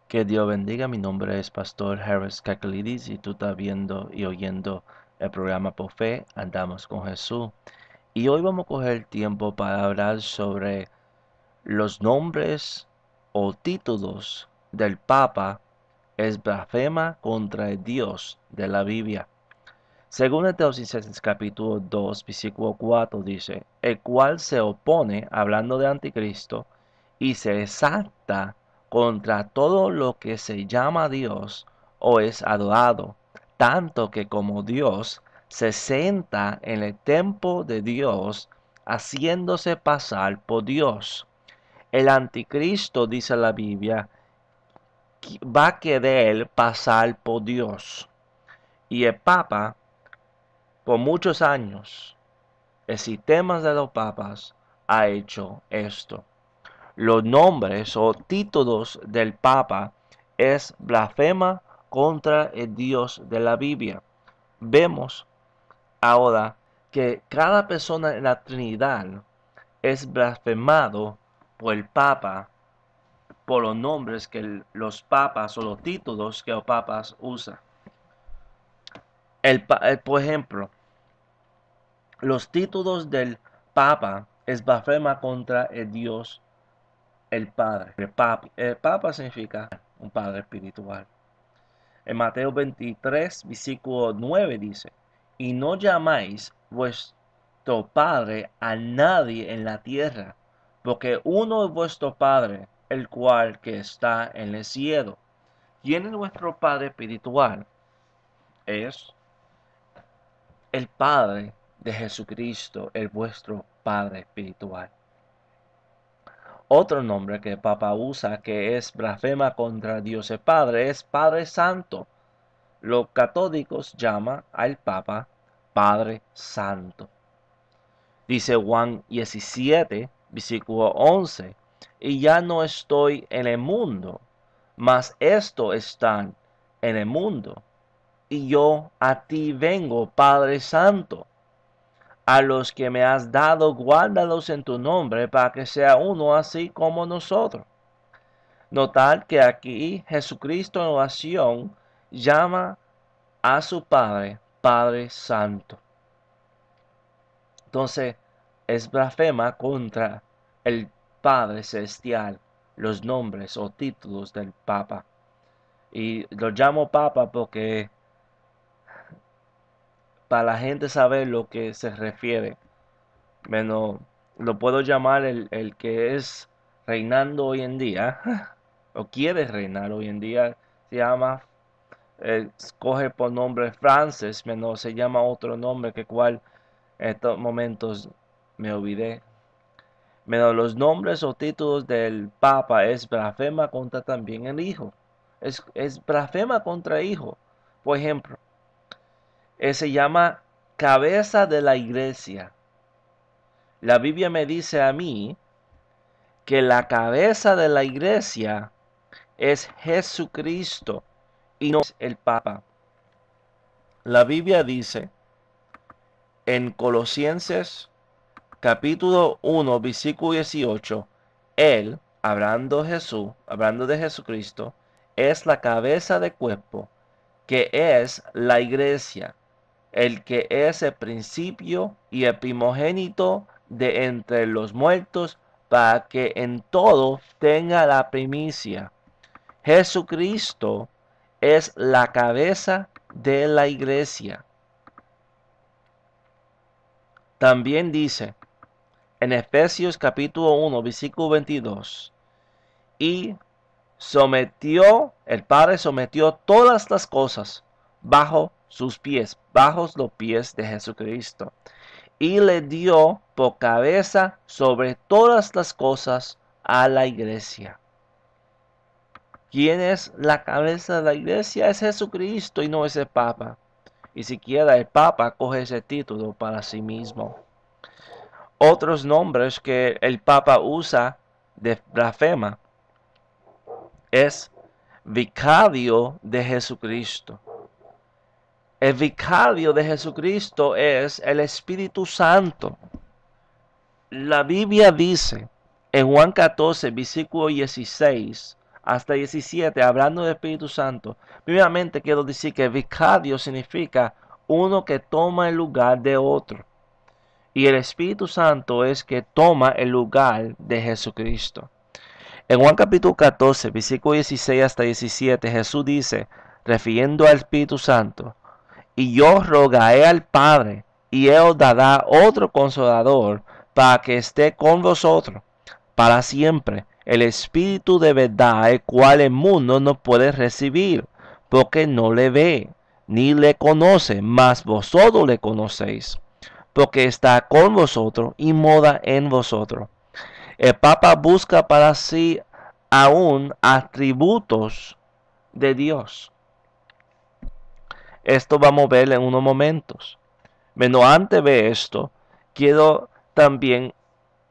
Que Dios bendiga, mi nombre es Pastor Harris Kakalidis y tú estás viendo y oyendo el programa Por Fe, Andamos con Jesús. Y hoy vamos a coger tiempo para hablar sobre los nombres o títulos del Papa es blasfema contra el Dios de la Biblia. Según el Teosícesis capítulo 2, versículo 4 dice, el cual se opone, hablando de anticristo, y se exalta contra todo lo que se llama Dios o es adorado, tanto que como Dios se sienta en el templo de Dios, haciéndose pasar por Dios. El anticristo, dice la Biblia, va a querer pasar por Dios. Y el Papa, por muchos años, el sistema de los papas ha hecho esto. Los nombres o títulos del Papa es blasfema contra el Dios de la Biblia. Vemos ahora que cada persona en la Trinidad es blasfemado por el Papa por los nombres que los papas o los títulos que los papas usan. Por ejemplo, los títulos del Papa es blasfema contra el Dios, el Padre. El Papa significa un Padre espiritual. En Mateo 23, versículo 9 dice, y no llamáis vuestro Padre a nadie en la tierra, porque uno es vuestro Padre, el cual que está en el cielo. ¿Quién es nuestro Padre espiritual? Es el Padre de Jesucristo, el vuestro Padre espiritual. Otro nombre que el Papa usa que es blasfema contra Dios el Padre es Padre Santo. Los católicos llaman al Papa Padre Santo. Dice Juan 17, versículo 11, y ya no estoy en el mundo, mas estos están en el mundo, y yo a ti vengo, Padre Santo. A los que me has dado, guárdalos en tu nombre, para que sea uno así como nosotros. Notar que aquí Jesucristo en oración llama a su Padre, Padre Santo. Entonces, es blasfema contra el Padre Celestial, los nombres o títulos del Papa. Y lo llamo Papa porque para la gente saber lo que se refiere. Bueno, lo puedo llamar el que es reinando hoy en día, o quiere reinar hoy en día, se llama, escoge por nombre Francis, menos se llama otro nombre que cual en estos momentos me olvidé. Menos los nombres o títulos del Papa es blasfema contra también el Hijo. Es blasfema contra el Hijo. Por ejemplo, se llama cabeza de la iglesia. La Biblia me dice a mí que la cabeza de la iglesia es Jesucristo y no es el Papa. La Biblia dice en Colosenses capítulo 1, versículo 18, Él, hablando Jesús, hablando de Jesucristo, es la cabeza del cuerpo, que es la iglesia, el que es el principio y el primogénito de entre los muertos, para que en todo tenga la primicia. Jesucristo es la cabeza de la iglesia. También dice en Efesios capítulo 1, versículo 22, y el Padre sometió todas las cosas bajo sus pies, bajo los pies de Jesucristo, y le dio por cabeza sobre todas las cosas a la iglesia. ¿Quién es la cabeza de la iglesia? Es Jesucristo y no es el Papa. Y siquiera el Papa coge ese título para sí mismo. Otros nombres que el Papa usa de blasfema es vicario de Jesucristo. El vicario de Jesucristo es el Espíritu Santo. La Biblia dice en Juan 14, versículo 16, hasta 17, hablando del Espíritu Santo, primeramente quiero decir que vicario significa uno que toma el lugar de otro. Y el Espíritu Santo es que toma el lugar de Jesucristo. En Juan capítulo 14, versículo 16 hasta 17, Jesús dice, refiriendo al Espíritu Santo, y yo rogaré al Padre, y Él os dará otro consolador para que esté con vosotros para siempre. El Espíritu de verdad, el cual el mundo no puede recibir, porque no le ve, ni le conoce, mas vosotros le conocéis, porque está con vosotros y mora en vosotros. El Papa busca para sí aún atributos de Dios. Esto vamos a ver en unos momentos. Pero antes de esto, quiero también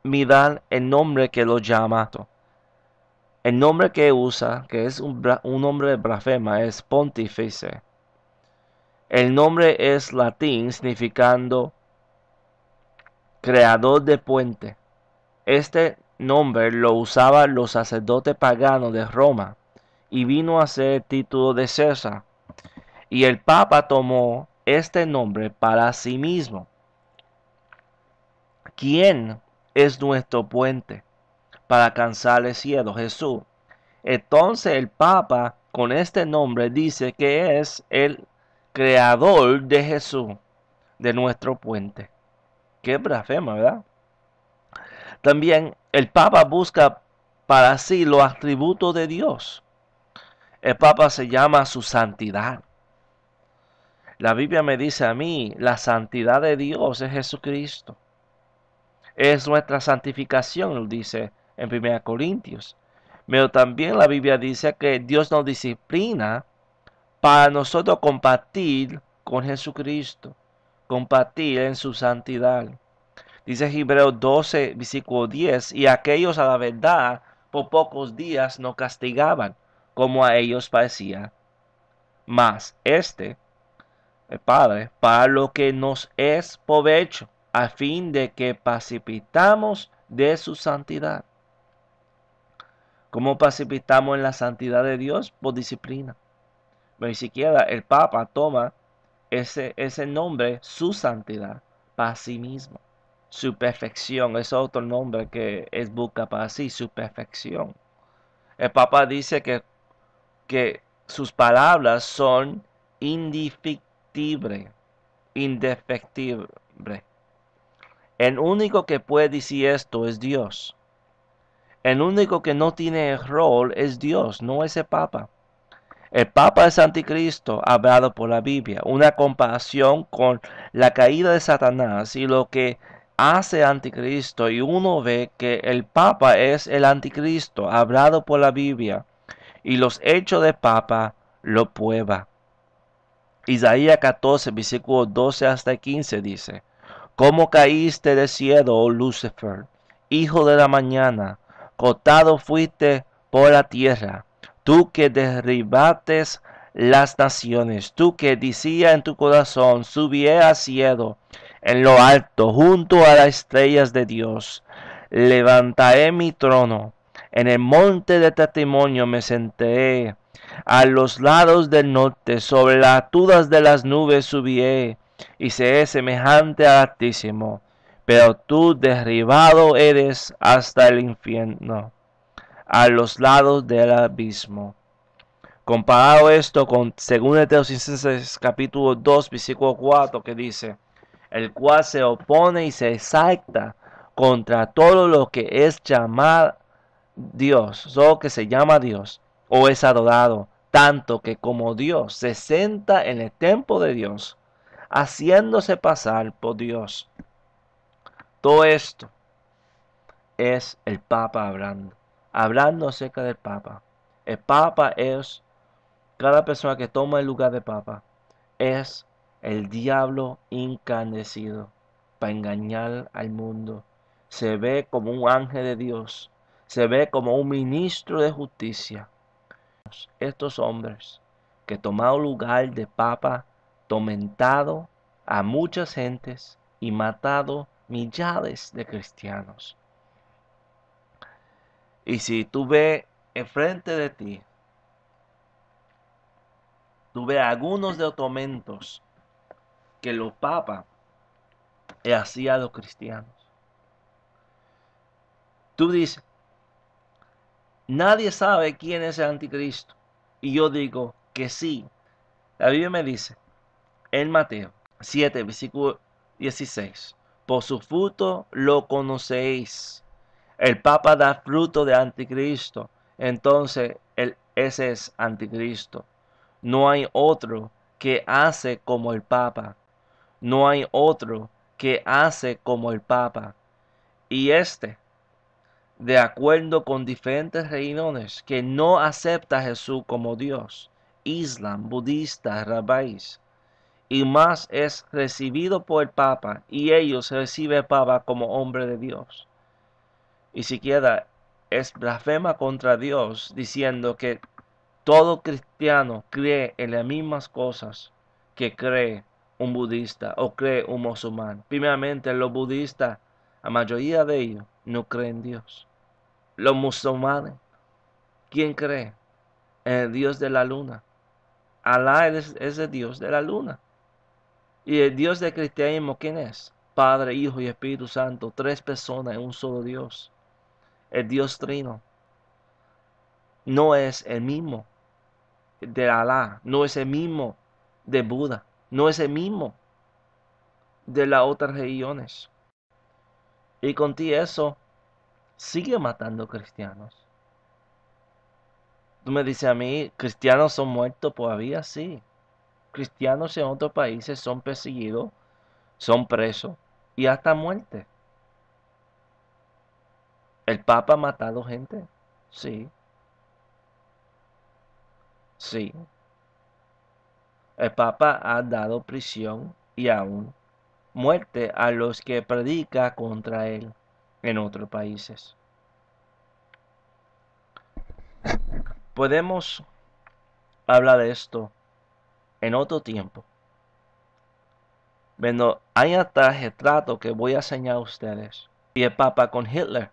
mirar el nombre que lo llama. El nombre que usa, que es un nombre de blasfema, es Pontífice. El nombre es latín significando creador de puente. Este nombre lo usaban los sacerdotes paganos de Roma y vino a ser el título de César. Y el Papa tomó este nombre para sí mismo. ¿Quién es nuestro puente para alcanzar el cielo? Jesús. Entonces el Papa con este nombre dice que es el creador de Jesús, de nuestro puente. Qué blasfema, ¿verdad? También el Papa busca para sí los atributos de Dios. El Papa se llama su santidad. La Biblia me dice a mí, la santidad de Dios es Jesucristo. Es nuestra santificación, lo dice en 1 Corintios. Pero también la Biblia dice que Dios nos disciplina para nosotros compartir con Jesucristo, compartir en su santidad. Dice Hebreos 12, versículo 10, y aquellos a la verdad por pocos días no castigaban, como a ellos parecía. Mas el Padre, para lo que nos es provecho, a fin de que participamos de su santidad. ¿Cómo participamos en la santidad de Dios? Por disciplina. Pero ni siquiera el Papa toma ese nombre, su santidad, para sí mismo. Su perfección es otro nombre que es busca para sí, su perfección. El Papa dice que sus palabras son indefectibles. Indefectible. El único que puede decir esto es Dios. El único que no tiene error es Dios, no es el Papa. El Papa es anticristo, hablado por la Biblia, una comparación con la caída de Satanás y lo que hace anticristo, y uno ve que el Papa es el anticristo, hablado por la Biblia, y los hechos del Papa lo prueban. Isaías 14, versículos 12 hasta 15 dice, ¿cómo caíste del cielo, oh Lucifer, hijo de la mañana? Cortado fuiste por la tierra, tú que derribaste las naciones, tú que decías en tu corazón, subiré al cielo, en lo alto, junto a las estrellas de Dios. Levantaré mi trono, en el monte de testimonio me sentaré, a los lados del norte, sobre las alturas de las nubes subiré, y seré semejante al Altísimo. Pero tú derribado eres hasta el infierno, a los lados del abismo. Comparado esto con 2 Tesalonicenses capítulo 2, versículo 4, que dice, el cual se opone y se exalta contra todo lo que es llamar Dios, solo que se llama Dios, o es adorado, tanto que como Dios se sienta en el templo de Dios, haciéndose pasar por Dios. Todo esto es el Papa hablando acerca del Papa. El Papa es, cada persona que toma el lugar de Papa, es el diablo encarnecido para engañar al mundo. Se ve como un ángel de Dios, se ve como un ministro de justicia. Estos hombres que tomaron lugar de Papa, tormentado a muchas gentes y matado millares de cristianos. Y si tú ves enfrente de ti, tú ves algunos de los tormentos que los papas hacían a los cristianos. Tú dices, nadie sabe quién es el anticristo. Y yo digo que sí. La Biblia me dice, en Mateo 7, versículo 16, por su fruto lo conocéis. El Papa da fruto de anticristo. Entonces, ese es anticristo. No hay otro que hace como el Papa. No hay otro que hace como el Papa. Y de acuerdo con diferentes religiones que no acepta a Jesús como Dios, Islam, budista, rabáis, y más es recibido por el Papa, y ellos reciben al Papa como hombre de Dios. Y siquiera es blasfema contra Dios, diciendo que todo cristiano cree en las mismas cosas que cree un budista o cree un musulmán. Primeramente, los budistas, la mayoría de ellos, no creen en Dios. Los musulmanes, ¿quién cree? En el Dios de la luna. Alá es el Dios de la luna. ¿Y el Dios del cristianismo quién es? Padre, Hijo y Espíritu Santo, tres personas en un solo Dios. El Dios trino no es el mismo de Alá, no es el mismo de Buda, no es el mismo de las otras religiones. Y contigo eso sigue matando cristianos. Tú me dices a mí, ¿cristianos son muertos todavía? Sí. Cristianos en otros países son perseguidos, son presos y hasta muerte. ¿El Papa ha matado gente? Sí, sí. El Papa ha dado prisión y aún muerte a los que predican contra él en otros países. Podemos hablar de esto en otro tiempo. Bueno, hay hasta retrato que voy a enseñar a ustedes. Y el Papa con Hitler.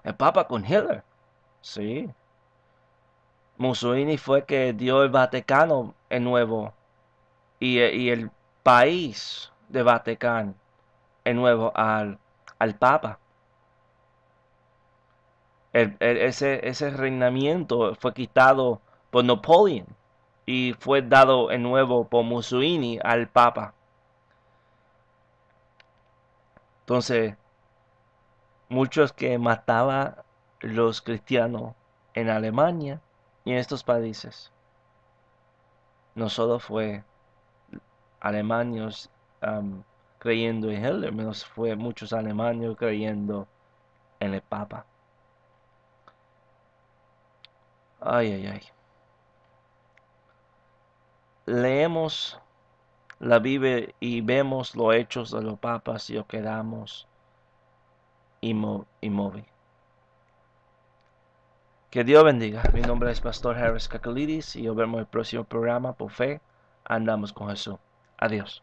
El Papa con Hitler. Sí. Mussolini fue que dio el Vaticano el nuevo. Y el país de Vaticano el nuevo al Papa. Ese reinamiento fue quitado por Napoleón y fue dado de nuevo por Mussolini al Papa. Entonces, muchos que mataban los cristianos en Alemania y en estos países, no solo fue alemanes creyendo en Hitler, menos fue muchos alemanes creyendo en el Papa. Ay, ay, ay. Leemos la Biblia y vemos los hechos de los papas y os quedamos inmóvil. Que Dios bendiga. Mi nombre es Pastor Harris Kakalidis y nos vemos en el próximo programa. Por fe, andamos con Jesús. Adiós.